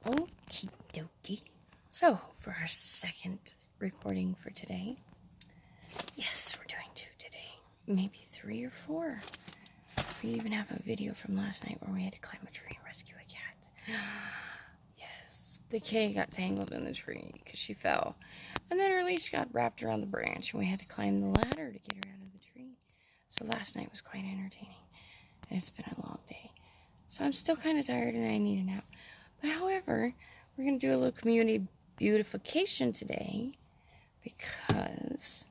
Okie dokie. So, for our second recording for today, yes, we're doing 2 today. Maybe 3 or 4. We even have a video from last night where we had to climb a tree and rescue a cat. Yes, the kitty got tangled in the tree because she fell. And then her leash got wrapped around the branch and we had to climb the ladder to get her out of the tree. So last night was quite entertaining. And it's been a long day. So I'm still kind of tired and I need a nap. But however, we're going to do a little community beautification today because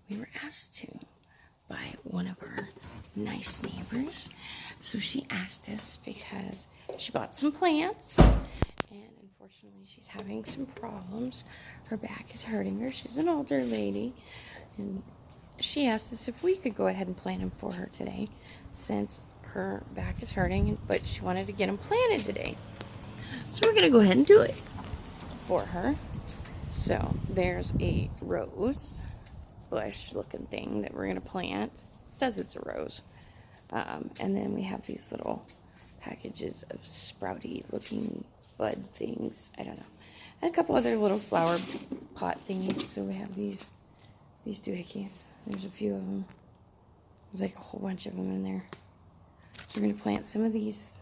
we were asked to by one of our nice neighbors. So she asked us because she bought some plants and unfortunately she's having some problems. Her back is hurting her. She's an older lady and she asked us if we could go ahead and plant them for her today since her back is hurting, but she wanted to get them planted today. So we're going to go ahead and do it for her. So there's a rose bush looking thing that we're going to plant. It says it's a rose. And then we have these little packages of sprouty looking bud things. I don't know. And a couple other little flower pot thingies. So we have these doohickeys. There's a few of them. There's like a whole bunch of them in there. So we're going to plant some of these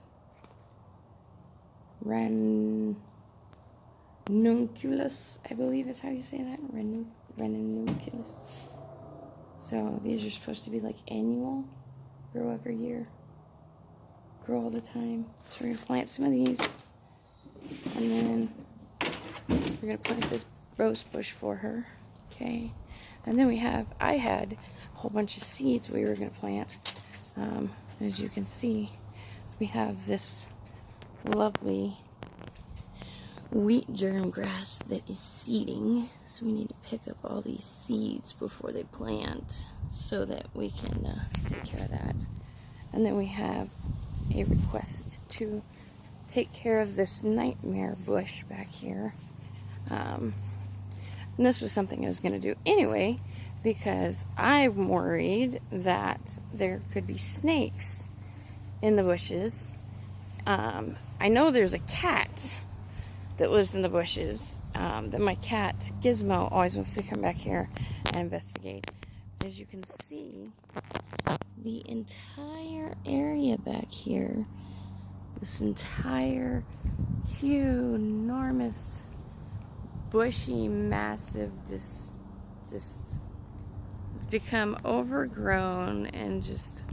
ranunculus, I believe is how you say that. Ranunculus. So these are supposed to be like annual, grow every year, grow all the time. So we're going to plant some of these. And then we're going to plant this rose bush for her. Okay. And then I had a whole bunch of seeds we were going to plant. As you can see, we have this lovely wheat germ grass that is seeding. So we need to pick up all these seeds before they plant so that we can take care of that. And then we have a request to take care of this nightmare bush back here. And this was something I was going to do anyway, because I'm worried that there could be snakes in the bushes. I know there's a cat that lives in the bushes that my cat Gizmo always wants to come back here and investigate. As you can see, the entire area back here, this entire huge, enormous, bushy, massive, just it's become overgrown and just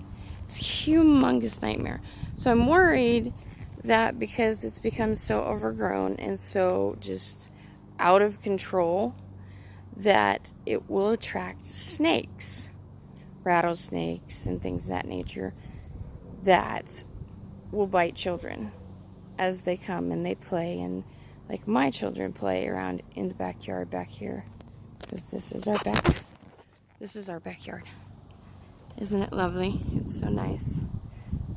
it's a humongous nightmare. So I'm worried that because it's become so overgrown and so just out of control that it will attract snakes, rattlesnakes and things of that nature that will bite children as they come and they play, and like my children play around in the backyard back here because this is our backyard. Isn't it lovely? It's so nice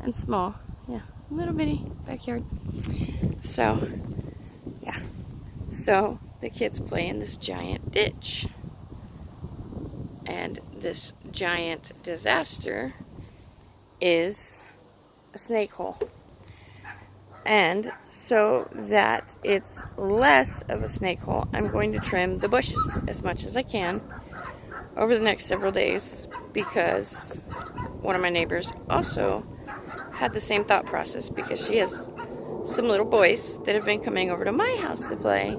and small. Yeah, little bitty backyard. So, yeah. So, the kids play in this giant ditch. And this giant disaster is a snake hole. And so that it's less of a snake hole, I'm going to trim the bushes as much as I can over the next several days, because one of my neighbors also had the same thought process, because she has some little boys that have been coming over to my house to play,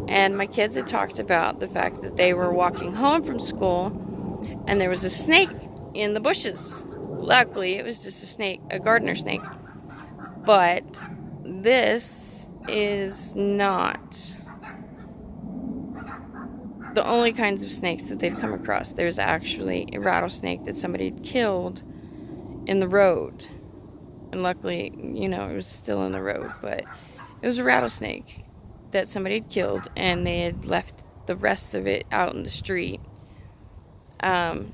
and my kids had talked about the fact that they were walking home from school and there was a snake in the bushes. Luckily it was just a snake, a gardener snake, but this is not the only kinds of snakes that they've come across. There's actually a rattlesnake that somebody had killed in the road. And luckily, you know, it was still in the road. But it was a rattlesnake that somebody had killed, and they had left the rest of it out in the street. And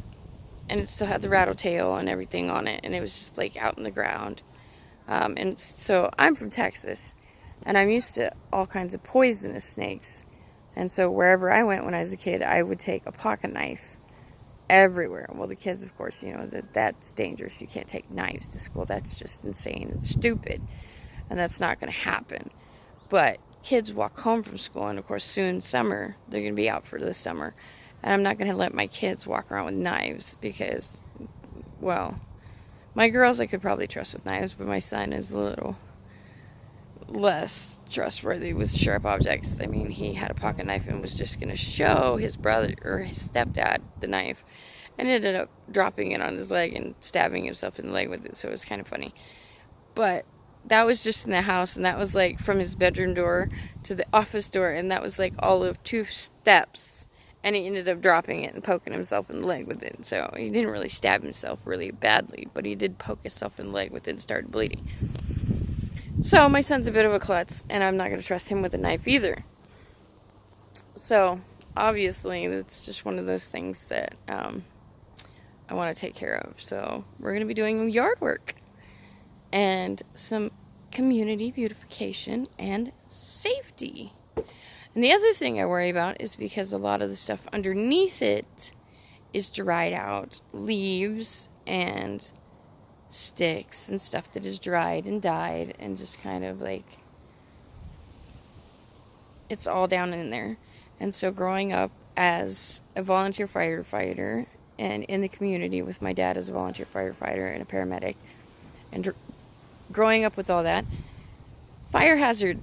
it still had the rattle tail and everything on it. And it was just like out in the ground. And so I'm from Texas. And I'm used to all kinds of poisonous snakes. And so wherever I went when I was a kid, I would take a pocket knife everywhere. Well, the kids, of course, you know, that's dangerous. You can't take knives to school. That's just insane and stupid. And that's not going to happen. But kids walk home from school, and of course soon summer, they're going to be out for the summer, and I'm not going to let my kids walk around with knives because, well, my girls I could probably trust with knives, but my son is a little less trustworthy with sharp objects. I mean, he had a pocket knife and was just going to show his brother or his stepdad the knife, and ended up dropping it on his leg and stabbing himself in the leg with it, so it was kind of funny. But that was just in the house, and that was like from his bedroom door to the office door, and that was like all of 2 steps, and he ended up dropping it and poking himself in the leg with it. So he didn't really stab himself really badly, but he did poke himself in the leg with it and started bleeding. So my son's a bit of a klutz, and I'm not going to trust him with a knife either. So obviously it's just one of those things that I want to take care of. So we're going to be doing yard work and some community beautification and safety. And the other thing I worry about is because a lot of the stuff underneath it is dried out, leaves and sticks and stuff that is dried and died and just kind of like, it's all down in there. And so growing up as a volunteer firefighter and in the community with my dad as a volunteer firefighter and a paramedic, and growing up with all that, fire hazard.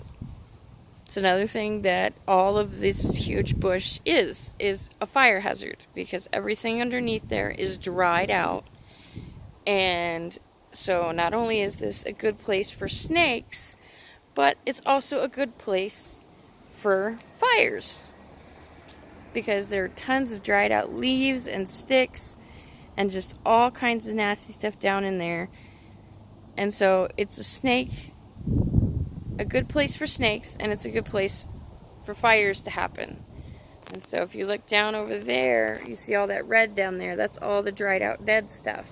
It's another thing that all of this huge bush is a fire hazard, because everything underneath there is dried out. And so not only is this a good place for snakes, but it's also a good place for fires, because there are tons of dried out leaves and sticks and just all kinds of nasty stuff down in there. And so it's a good place for snakes, and it's a good place for fires to happen. And so if you look down over there, you see all that red down there. That's all the dried out dead stuff.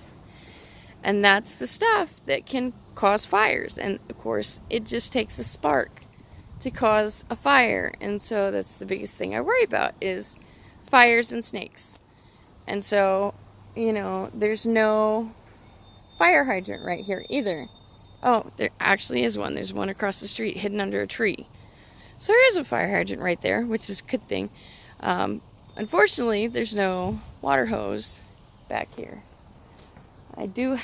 And that's the stuff that can cause fires. And of course, it just takes a spark to cause a fire. And so that's the biggest thing I worry about, is fires and snakes. And so, you know, there's no fire hydrant right here either. Oh, there actually is one. There's one across the street hidden under a tree. So there is a fire hydrant right there, which is a good thing. Unfortunately, there's no water hose back here. I do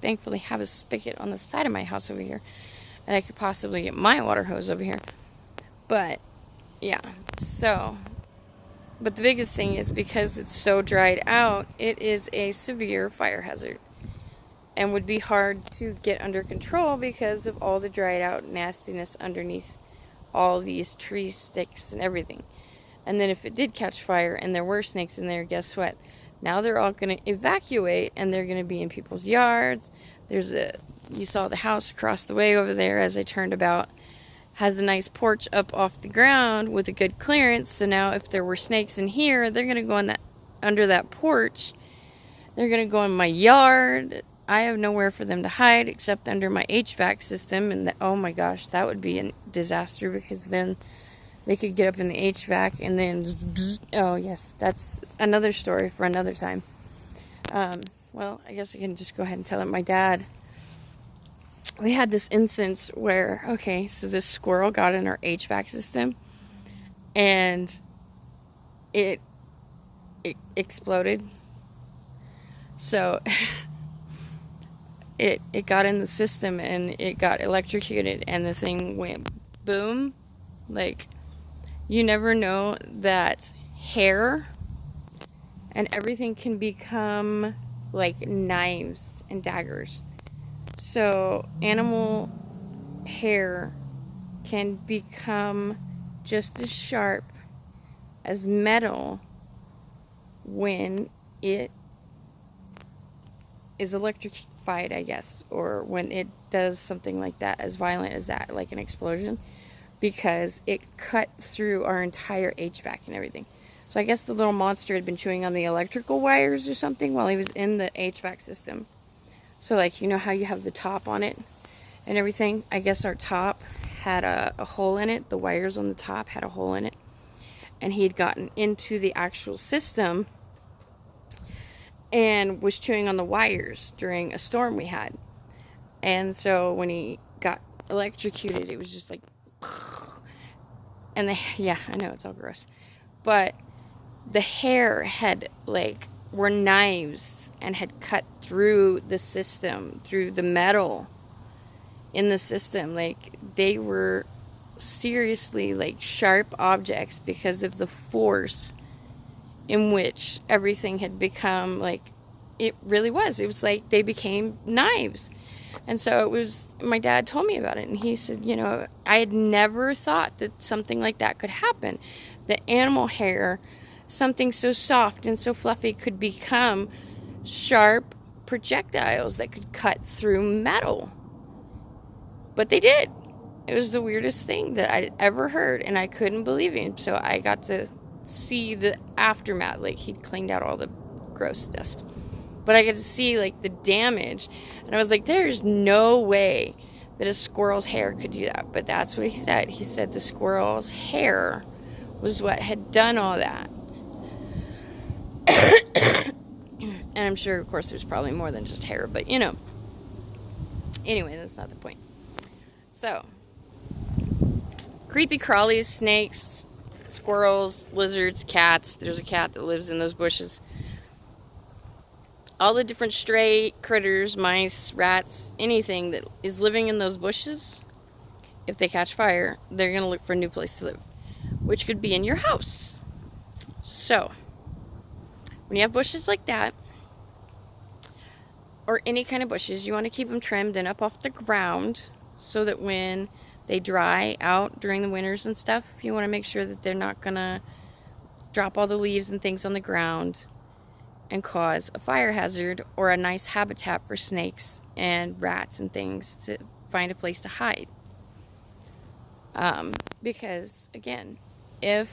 thankfully have a spigot on the side of my house over here, and I could possibly get my water hose over here. But yeah, so, but the biggest thing is because it's so dried out, it is a severe fire hazard and would be hard to get under control because of all the dried out nastiness underneath all these tree sticks and everything. And then if it did catch fire and there were snakes in there, guess what? Now they're all going to evacuate, and they're going to be in people's yards. You saw the house across the way over there as I turned about, has a nice porch up off the ground with a good clearance. So now if there were snakes in here, they're going to go under that porch. They're going to go in my yard. I have nowhere for them to hide except under my HVAC system. And oh my gosh, that would be a disaster, because then they could get up in the HVAC and then, oh yes, that's another story for another time. Well, I guess I can just go ahead and tell it. My dad, we had this instance where, okay, so this squirrel got in our HVAC system, and it exploded. So it got in the system and it got electrocuted, and the thing went boom. Like, you never know that hair and everything can become like knives and daggers. So animal hair can become just as sharp as metal when it is electrified, I guess, or when it does something like that, as violent as that, like an explosion, because it cut through our entire HVAC and everything. So I guess the little monster had been chewing on the electrical wires or something while he was in the HVAC system. So, like, you know how you have the top on it and everything? I guess our top had a hole in it. The wires on the top had a hole in it. And he had gotten into the actual system and was chewing on the wires during a storm we had. And so when he got electrocuted, it was just like, And yeah, I know it's all gross. But the hair had, like, were knives and had cut through the system, through the metal in the system. Like, they were seriously, like, sharp objects because of the force in which everything had become. Like, it really was. It was like they became knives. And so it was, my dad told me about it, and he said, you know, I had never thought that something like that could happen. The animal hair, something so soft and so fluffy, could become sharp projectiles that could cut through metal. But they did. It was the weirdest thing that I'd ever heard, and I couldn't believe it. So I got to see the aftermath. Like, he'd cleaned out all the gross stuff. But I got to see, like, the damage. And I was like, there's no way that a squirrel's hair could do that. But that's what he said. He said the squirrel's hair was what had done all that. And I'm sure, of course, there's probably more than just hair. But, you know. Anyway, that's not the point. So, creepy crawlies, snakes, squirrels, lizards, cats. There's a cat that lives in those bushes. All the different stray critters, mice, rats, anything that is living in those bushes, if they catch fire, they're going to look for a new place to live, which could be in your house. So, when you have bushes like that, or any kind of bushes, you want to keep them trimmed and up off the ground so that when they dry out during the winters and stuff, you want to make sure that they're not going to drop all the leaves and things on the ground and cause a fire hazard or a nice habitat for snakes and rats and things to find a place to hide. Because, again, if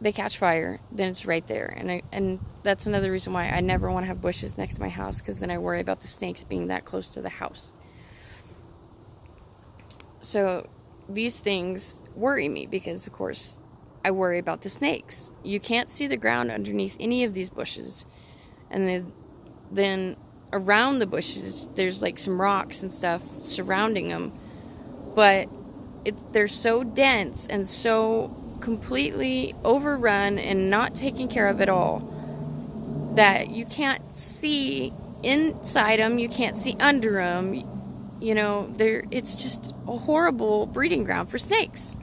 they catch fire, then it's right there. And that's another reason why I never want to have bushes next to my house, because then I worry about the snakes being that close to the house. So these things worry me because, of course, I worry about the snakes. You can't see the ground underneath any of these bushes. And then around the bushes, there's like some rocks and stuff surrounding them. But they're so dense and so completely overrun and not taken care of at all that you can't see inside them. You can't see under them. You know, it's just a horrible breeding ground for snakes.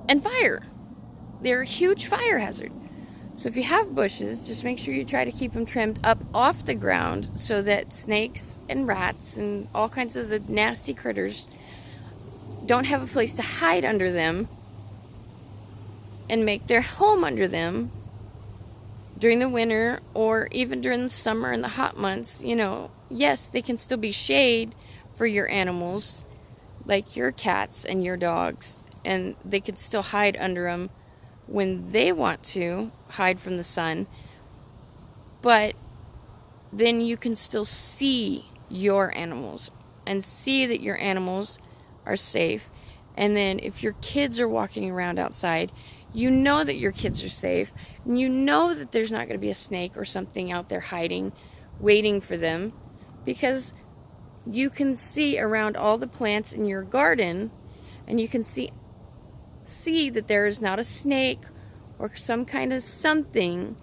And fire. They're a huge fire hazard. So if you have bushes, just make sure you try to keep them trimmed up off the ground so that snakes and rats and all kinds of the nasty critters don't have a place to hide under them and make their home under them during the winter or even during the summer and the hot months. You know, yes, they can still be shade for your animals, like your cats and your dogs, and they could still hide under them when they want to hide from the sun, but then you can still see your animals and see that your animals are safe. And then if your kids are walking around outside, you know that your kids are safe, and you know that there's not going to be a snake or something out there hiding, waiting for them, because you can see around all the plants in your garden, and you can see that there is not a snake or some kind of something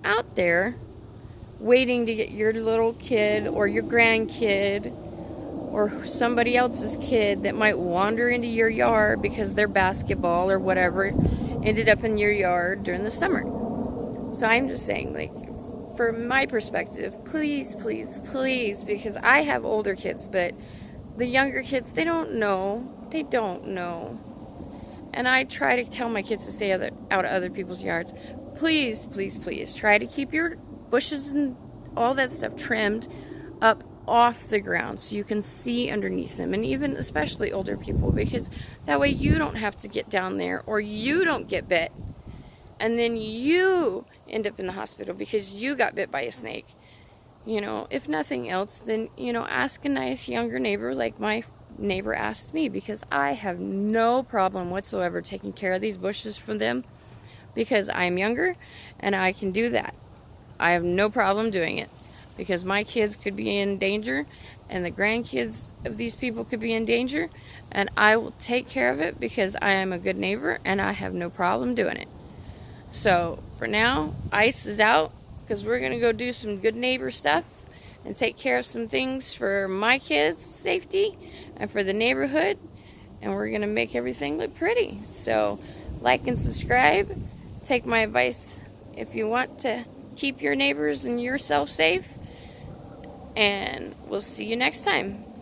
out there waiting to get your little kid or your grandkid or somebody else's kid that might wander into your yard because their basketball or whatever ended up in your yard during the summer. So I'm just saying, like, from my perspective, please, please, please, because I have older kids, but the younger kids, they don't know. They don't know. And I try to tell my kids to stay out of other people's yards. Please, please, please, try to keep your bushes and all that stuff trimmed up off the ground so you can see underneath them. And even especially older people, because that way you don't have to get down there or you don't get bit. And then you end up in the hospital because you got bit by a snake. You know, if nothing else, then, you know, ask a nice younger neighbor like my neighbor asked me, because I have no problem whatsoever taking care of these bushes for them because I'm younger and I can do that. I have no problem doing it because my kids could be in danger and the grandkids of these people could be in danger, and I will take care of it because I am a good neighbor and I have no problem doing it. So for now, Ice is out because we're going to go do some good neighbor stuff and take care of some things for my kids' safety and for the neighborhood, and we're going to make everything look pretty. So like and subscribe. Take my advice if you want to keep your neighbors and yourself safe, and we'll see you next time.